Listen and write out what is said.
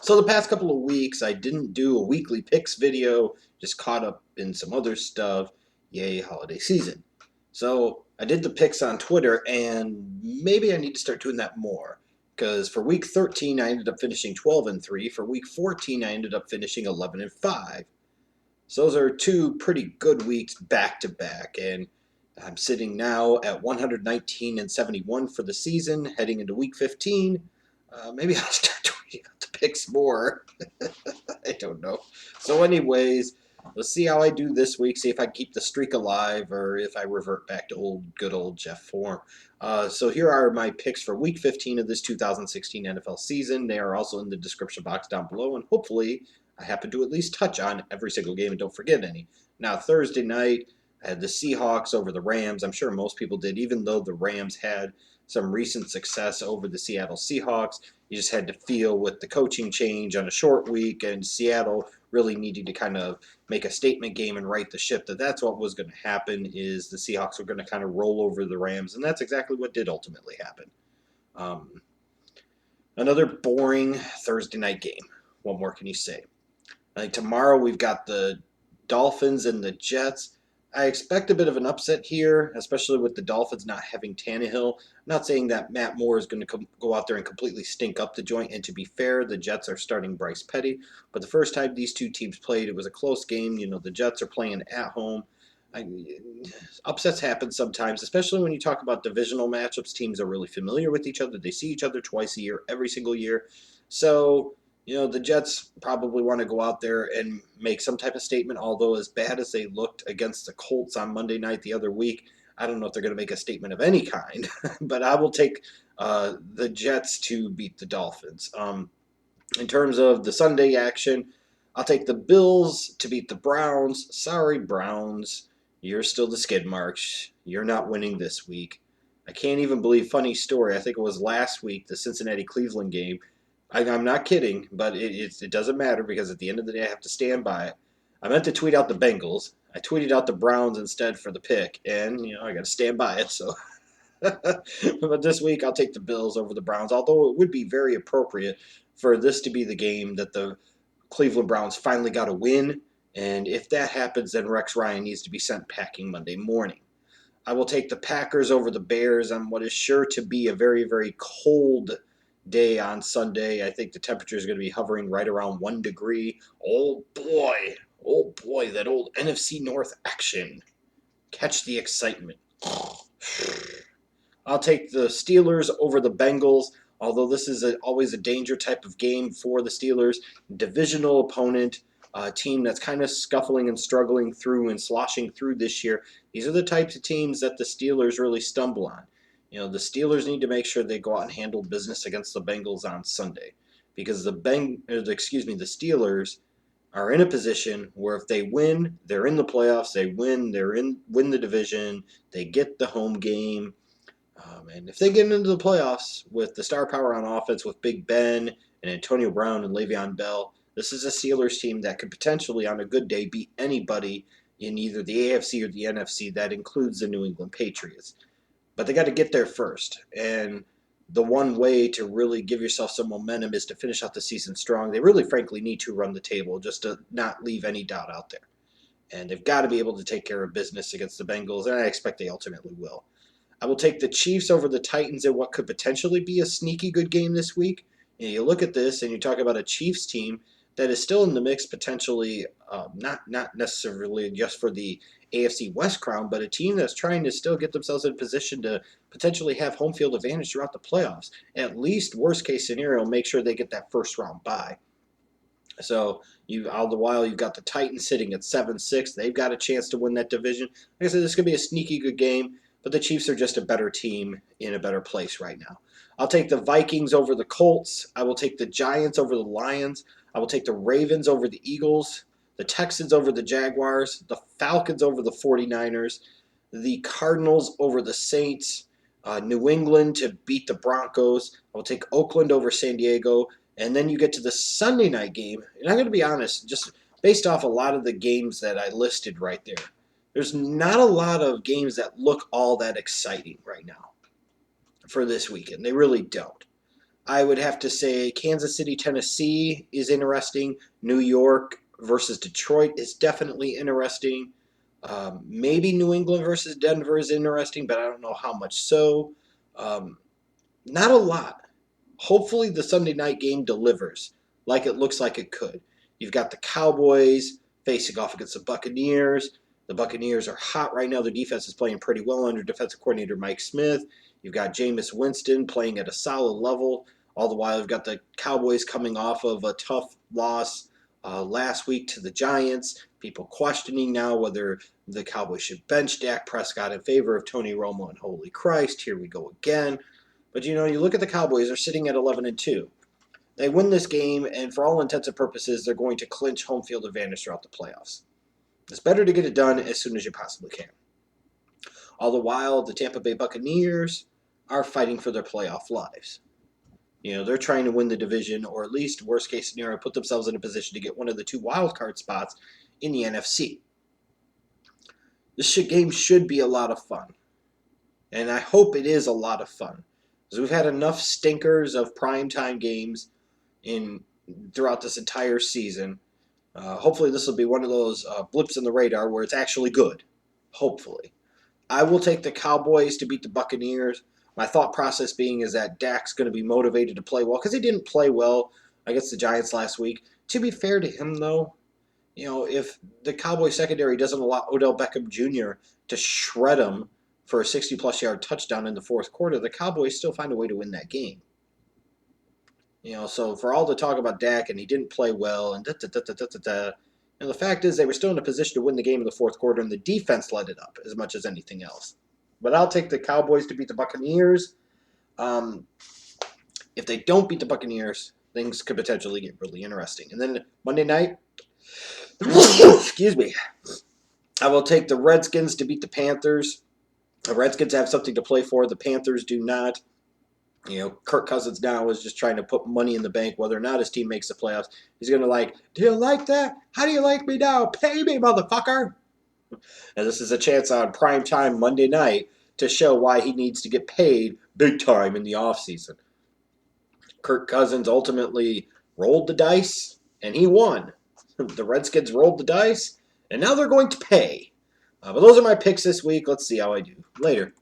So the past couple of weeks, I didn't do a weekly picks video, just caught up in some other stuff. Yay, holiday season. So I did the picks on Twitter, and maybe I need to start doing that more. Because for week 13, I ended up finishing 12-3. For week 14, I ended up finishing 11-5. So those are two pretty good weeks back to back, and I'm sitting now at 119-71 for the season, heading into week 15. Maybe I'll start tweeting out the picks more. I don't know. So, anyways, let's see how I do this week. See if I keep the streak alive or if I revert back to good old Jeff form. So here are my picks for Week 15 of this 2016 NFL season. They are also in the description box down below, and hopefully I happen to at least touch on every single game and don't forget any. Now, Thursday night, I had the Seahawks over the Rams. I'm sure most people did, even though the Rams had some recent success over the Seattle Seahawks. You just had to feel with the coaching change on a short week and Seattle really needing to kind of make a statement game and right the ship that that's what was going to happen is the Seahawks were going to kind of roll over the Rams, and that's exactly what did ultimately happen. Another boring Thursday night game. What more can you say? I think tomorrow we've got the Dolphins and the Jets. I expect a bit of an upset here, especially with the Dolphins not having Tannehill. I'm not saying that Matt Moore is going to go out there and completely stink up the joint. And to be fair, the Jets are starting Bryce Petty. But the first time these two teams played, it was a close game. You know, the Jets are playing at home. I, Upsets happen sometimes, especially when you talk about divisional matchups. Teams are really familiar with each other. They see each other twice a year, every single year. So the Jets probably want to go out there and make some type of statement, although as bad as they looked against the Colts on Monday night the other week, I don't know if they're going to make a statement of any kind. But I will take the Jets to beat the Dolphins. In terms of the Sunday action, I'll take the Bills to beat the Browns. Sorry, Browns. You're still the skid marks. You're not winning this week. I can't even believe, funny story, I think it was last week, the Cincinnati-Cleveland game. I'm not kidding, but it doesn't matter because at the end of the day, I have to stand by it. I meant to tweet out the Bengals. I tweeted out the Browns instead for the pick, and I got to stand by it. So, but this week I'll take the Bills over the Browns. Although it would be very appropriate for this to be the game that the Cleveland Browns finally got a win, and if that happens, then Rex Ryan needs to be sent packing Monday morning. I will take the Packers over the Bears on what is sure to be a very, very cold day on Sunday. I think the temperature is going to be hovering right around 1 degree. Oh boy, that old NFC North action. Catch the excitement. I'll take the Steelers over the Bengals, although this is always a danger type of game for the Steelers. Divisional opponent, a team that's kind of scuffling and struggling through and sloshing through this year. These are the types of teams that the Steelers really stumble on. The Steelers need to make sure they go out and handle business against the Bengals on Sunday, because the Steelers are in a position where if they win, they're in the playoffs. They win the division. They get the home game. And if they get into the playoffs with the star power on offense with Big Ben and Antonio Brown and Le'Veon Bell, this is a Steelers team that could potentially, on a good day, beat anybody in either the AFC or the NFC. That includes the New England Patriots. But they got to get there first. And the one way to really give yourself some momentum is to finish out the season strong. They really, frankly, need to run the table just to not leave any doubt out there. And they've got to be able to take care of business against the Bengals, and I expect they ultimately will. I will take the Chiefs over the Titans in what could potentially be a sneaky good game this week. You look at this and you talk about a Chiefs team that is still in the mix potentially, not necessarily just for the AFC West crown, but a team that's trying to still get themselves in position to potentially have home field advantage throughout the playoffs. At least, worst case scenario, make sure they get that first round bye. So all the while you've got the Titans sitting at 7-6. They've got a chance to win that division. Like I said, this could be a sneaky good game, but the Chiefs are just a better team in a better place right now. I'll take the Vikings over the Colts. I will take the Giants over the Lions. I will take the Ravens over the Eagles, the Texans over the Jaguars, the Falcons over the 49ers, the Cardinals over the Saints, New England to beat the Broncos. I will take Oakland over San Diego. And then you get to the Sunday night game. And I'm going to be honest, just based off a lot of the games that I listed right there, there's not a lot of games that look all that exciting right now for this weekend. They really don't. I would have to say Kansas City, Tennessee is interesting. New York versus Detroit is definitely interesting. Maybe New England versus Denver is interesting, but I don't know how much so. Um, Not a lot. Hopefully, the Sunday night game delivers like it looks like it could. You've got the Cowboys facing off against the Buccaneers. The Buccaneers are hot right now. Their defense is playing pretty well under defensive coordinator Mike Smith. You've got Jameis Winston playing at a solid level. All the while, you've got the Cowboys coming off of a tough loss last week to the Giants. People questioning now whether the Cowboys should bench Dak Prescott in favor of Tony Romo. And holy Christ, here we go again. But you look at the Cowboys; they're sitting at 11-2. They win this game, and for all intents and purposes, they're going to clinch home field advantage throughout the playoffs. It's better to get it done as soon as you possibly can. All the while, the Tampa Bay Buccaneers are fighting for their playoff lives. They're trying to win the division, or at least, worst case scenario, put themselves in a position to get one of the 2 wild card spots in the NFC. This game should be a lot of fun, and I hope it is a lot of fun, because we've had enough stinkers of primetime games throughout this entire season. Hopefully this will be one of those blips in the radar where it's actually good. Hopefully. I will take the Cowboys to beat the Buccaneers. My thought process being is that Dak's going to be motivated to play well, because he didn't play well against the Giants last week. To be fair to him, though, if the Cowboys secondary doesn't allow Odell Beckham Jr. to shred him for a 60-plus yard touchdown in the fourth quarter, the Cowboys still find a way to win that game. So for all the talk about Dak and he didn't play well and the fact is they were still in a position to win the game in the fourth quarter, and the defense led it up as much as anything else. But I'll take the Cowboys to beat the Buccaneers. If they don't beat the Buccaneers, things could potentially get really interesting. And then Monday night, excuse me, I will take the Redskins to beat the Panthers. The Redskins have something to play for. The Panthers do not. Kirk Cousins now is just trying to put money in the bank whether or not his team makes the playoffs. He's going to do you like that? How do you like me now? Pay me, motherfucker. And this is a chance on primetime Monday night to show why he needs to get paid big time in the offseason. Kirk Cousins ultimately rolled the dice, and he won. The Redskins rolled the dice, and now they're going to pay. But those are my picks this week. Let's see how I do. Later.